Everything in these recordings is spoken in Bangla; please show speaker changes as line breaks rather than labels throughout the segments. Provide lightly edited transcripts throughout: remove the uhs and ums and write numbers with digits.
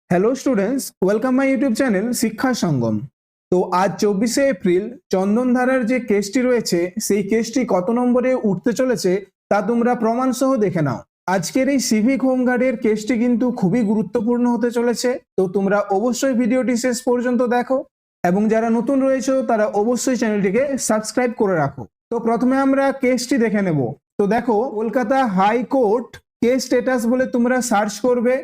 Hello students, welcome my YouTube channel শিক্ষা সঙ্গম। তো আজ 24শে এপ্রিল চন্দনধারার যে কেসটি রয়েছে সেই কেসটি কত নম্বরে উঠতে চলেছে তা তোমরা প্রমাণ সহ দেখে নাও। আজকের এই সিভিক হোমগার্ডের কেসটি কিন্তু খুবই গুরুত্বপূর্ণ হতে চলেছে, তো তোমরা অবশ্যই ভিডিওটি শেষ পর্যন্ত দেখো এবং যারা নতুন রয়েছে তারা অবশ্যই চ্যানেলটিকে সাবস্ক্রাইব করে রাখো। তো প্রথমে আমরা কেসটি দেখে নেব। তো দেখো, কলকাতা হাইকোর্ট কেস স্ট্যাটাস বলে তোমরা সার্চ করবে।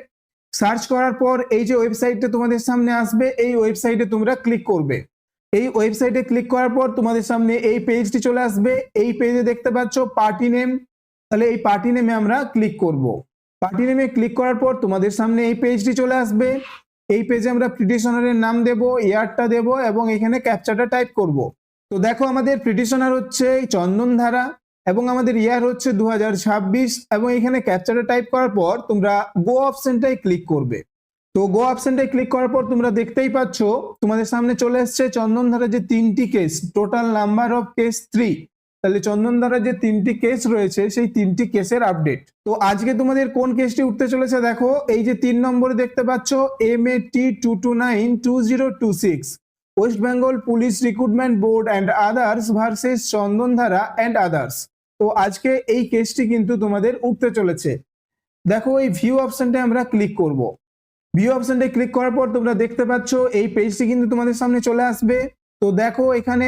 সার্চ করার পর এই যে ওয়েবসাইটটা তোমাদের সামনে আসবে, এই ওয়েবসাইটে তোমরা ক্লিক করবে। এই ওয়েবসাইটে ক্লিক করার পর তোমাদের সামনে এই পেজটি চলে আসবে। এই পেজে দেখতে পাচ্ছ পার্টি নেম, তাহলে এই পার্টি নেমে আমরা ক্লিক করব। পার্টি নেমে ক্লিক করার পর তোমাদের সামনে এই পেজটি চলে আসবে। এই পেজে আমরা পিটিশনারের নাম দেব, ইয়ারটা দেব এবং এখানে ক্যাপচাটা টাইপ করব। তো দেখো, আমাদের পিটিশনার হচ্ছে চন্দনধারা এবং আমাদের ইয়ার হচ্ছে 2026 এবং এখানে ক্যাপচাটা টাইপ করার পর তোমরা গো অপশনটাই ক্লিক করবে। তো গো অপশনটাই ক্লিক করার পর তোমরা দেখতেই পাচ্ছ তোমাদের সামনে চলে এসছে চন্দনধারা যে 3টি case, total number of case 3। তাহলে চন্দনধারা যে 3টি কেস রয়েছে সেই 3টি কেসের আপডেট। তো আজকে তোমাদের কোন কেসটি উঠতে চলেছে দেখো, এই যে 3 নম্বরে দেখতে পাচ্ছ MAT 2292026 West Bengal Police Recruitment Board and others versus Chandandhara and others. তো আজকে এই কেসটি কিন্তু তোমাদের উঠতে চলেছে। দেখো, এই ভিউ অপশনটা আমরা ক্লিক করব। ভিউ অপশনটা ক্লিক করার পর তোমরা দেখতে পাচ্ছ এই পেজটি কিন্তু তোমাদের সামনে চলে আসবে। তো দেখো, এখানে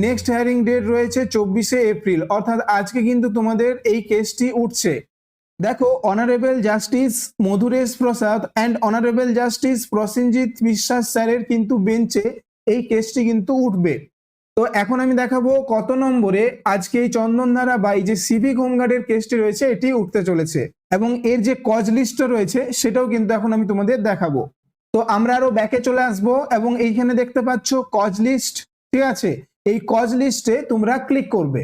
নেক্সট হিয়ারিং ডেট রয়েছে 24শে এপ্রিল, অর্থাৎ আজকে কিন্তু তোমাদের এই কেসটি উঠছে। দেখো, Honourable Justice Madhuresh Prasad and Honourable Justice Prosenjit Biswas স্যারের কিন্তু বেঞ্চে এই কেসটি কিন্তু উঠবে। তো এখন আমি দেখাবো কত নম্বরে আজকে এই চন্দনধারা বা এই যে সিভিক হোমগার্ডের কেসটি রয়েছে এটি উঠতে চলেছে এবং এর যে কজ লিস্টটা রয়েছে সেটাও কিন্তু এখন আমি তোমাদের দেখাবো। তো আমরা আরো ব্যাকে চলে আসবো এবং এইখানে দেখতে পাচ্ছ কজ লিস্ট, ঠিক আছে? এই কজ লিস্টে তোমরা ক্লিক করবে।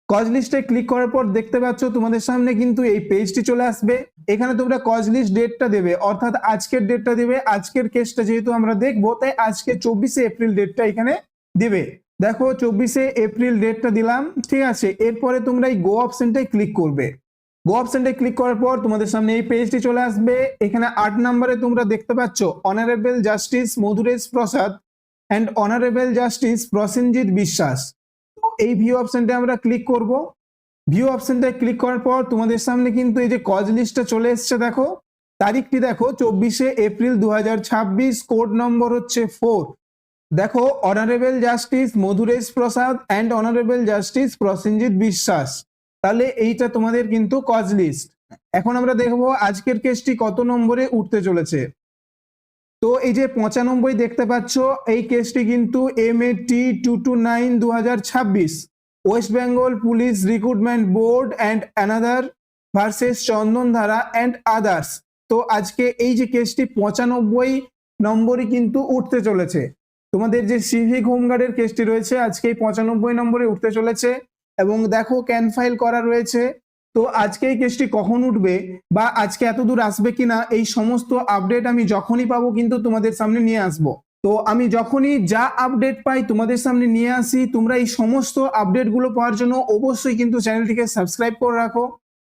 কজ লিস্টে ক্লিক করার পর দেখতে পাচ্ছ তোমাদের সামনে কিন্তু এই পেজটি চলে আসবে। এখানে তোমরা কজ লিস্ট ডেটটা দেবে, অর্থাৎ আজকের ডেটটা দেবে। আজকের কেসটা যেহেতু আমরা দেখবো তাই আজকে 24শে এপ্রিল ডেটটা এখানে দিবে। দেখো, 24শে এপ্রিল ডেটটা দিলাম, ঠিক আছে? এরপরে তোমরা এই গো অপশনটাই ক্লিক করবে। গো অপশনটাই ক্লিক করার পর তোমাদের সামনে এই পেজটি চলে আসবে। এখানে 8 নম্বরে তোমরা দেখতে পাচ্ছ Honourable Justice Madhuresh Prasad and Honourable Justice Prosenjit Biswas. এই ভিউ অপশনটা আমরা ক্লিক করব। ভিউ অপশনটা ক্লিক করার পর তোমাদের সামনে কিন্তু এই যে কজ লিস্টটা চলে এসছে। দেখো, তারিখটি দেখো 24শে এপ্রিল 2026, কোড নম্বর হচ্ছে 4। দেখো, Honourable Justice Madhuresh Prasad and Honourable Justice Prosenjit Biswas. তাহলে এইটা তোমাদের কিন্তু কজ লিস্ট। এখন আমরা দেখবো আজকের কেসটি কত নম্বরে উঠতে চলেছে। তো এই যে 95 দেখতে পাচ্ছ, এই কেসটি কিন্তু MAT 2292026 West Bengal Police Recruitment Board and another versus Chandandhara and others. তো আজকে এই যে কেসটি 95 নম্বরে কিন্তু উঠতে চলেছে। তোমাদের যে সিভিক হোমগার্ডের কেসটি রয়েছে আজকে 95 নম্বরে উঠতে চলেছে এবং দেখো ক্যান ফাইল করা রয়েছে। তো আজকে এই কেসটি কখন উঠবে বা আজকে এত দূর আসবে কিনা এই সমস্ত আপডেট আমি যখনই পাবো কিন্তু তোমাদের সামনে নিয়ে আসবো। তো আমি যখনই যা আপডেট পাই তোমাদের সামনে নিয়ে আসি। তোমরা এই সমস্ত আপডেটগুলো পাওয়ার জন্য অবশ্যই কিন্তু চ্যানেলটিকে সাবস্ক্রাইব করে রাখো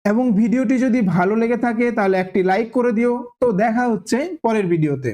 এবং ভিডিওটি যদি ভালো লেগে থাকে তাহলে একটি লাইক করে দিও। তো দেখা হচ্ছে পরের ভিডিওতে।